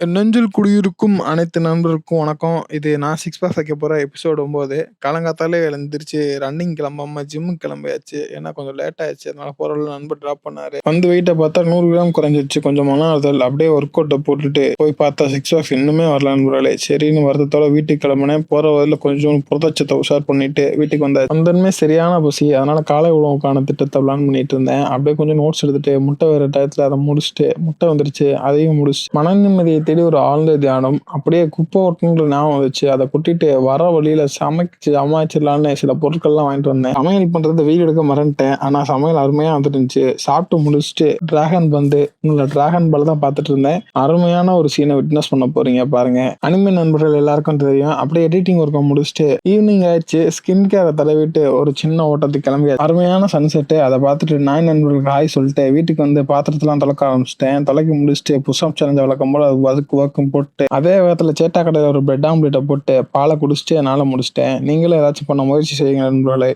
நெஞ்சில் குடியிருக்கும் அனைத்து நண்பருக்கும் வணக்கம். இது நான் சிக்ஸ் பேக் வைக்க போற எபிசோட் 9. காலங்காத்தாலே எழுந்திரிச்சு ரன்னிங் கிளம்பாம ஜிம்முக்கு கிளம்பியாச்சு. ஏன்னா கொஞ்சம் லேட் ஆயிடுச்சு. அதனால போற வழியில நண்பர் டிராப் பண்ணாரு. வந்து வெயிட்ட பார்த்தா 100 கிராம் குறைஞ்சிருச்சு. கொஞ்சம் மன ஆறுதல். அப்படியே ஒர்க் அவுட்ட போட்டுட்டு போய் பார்த்தா சிக்ஸ் பேக் இன்னுமே வரல நண்பர்களே. சரின்னு வருத்தத்தோட வீட்டுக்கு கிளம்பினேன். போற வழியில கொஞ்சம் புரதச்சத்தை உஷார் பண்ணிட்டு வீட்டுக்கு வந்தாச்சு. வந்ததுமே சரியான பசி. அதனால காலை உணவுக்கான திட்டத்தை பிளான் பண்ணிட்டு இருந்தேன். அப்படியே கொஞ்சம் நோட்ஸ் எடுத்துட்டு முட்டை வேற டயத்துல அதை முடிச்சுட்டு முட்டை வந்துருச்சு அதையும் முடிச்சு மன நிம்மதியை தேடி ஒரு ஆழ்ந்த தியானம். அப்படியே குப்பை ஓட்டணுன்ற ஞாபகம் வந்துச்சு. அதை கொட்டிட்டு வர வழியில சமாளிச்சிடலான்னு சில பொருட்கள்லாம் வாங்கிட்டு வந்தேன். சமையல் பண்றது வீடியோ எடுக்க மறந்துட்டேன். ஆனா சமையல் அருமையா வந்துருந்துச்சு. சாப்பிட்டு முடிச்சுட்டு டிராகன் பால் தான் பார்த்துட்டு இருந்தேன். அருமையான ஒரு சீனை விட்னஸ் பண்ண போறீங்க பாருங்க. அனிமே நண்பர்கள் எல்லாருக்கும் தெரியும். அப்படியே எடிட்டிங் ஒர்க்கை முடிச்சுட்டு ஈவினிங் ஆயிடுச்சு. ஸ்கின் கேரை தடவிட்டு ஒரு சின்ன ஓட்டத்துக்கு கிளம்பி அருமையான சன்செட்டு. அதை பார்த்துட்டு நாய் நண்பர்களுக்கு ஹாய் சொல்லிட்டு வீட்டுக்கு வந்து பாத்திரத்தெல்லாம் தொலைக்க ஆரம்பிச்சிட்டேன். தொலைக்கி முடிச்சுட்டு புஷ்அப் சேலஞ்ச் வழக்கம் போல அதுக்கு ஒர்க்கும் போட்டு அதே வேகத்தில் சேட்டா கடையில் ஒரு பிரெட் ஆம்லேட்டை போட்டு பாலை குடிச்சிட்டு என்னால் முடிச்சிட்டேன். நீங்களும் ஏதாச்சும் பண்ண முயற்சி செய்யுங்க நண்பர்களே.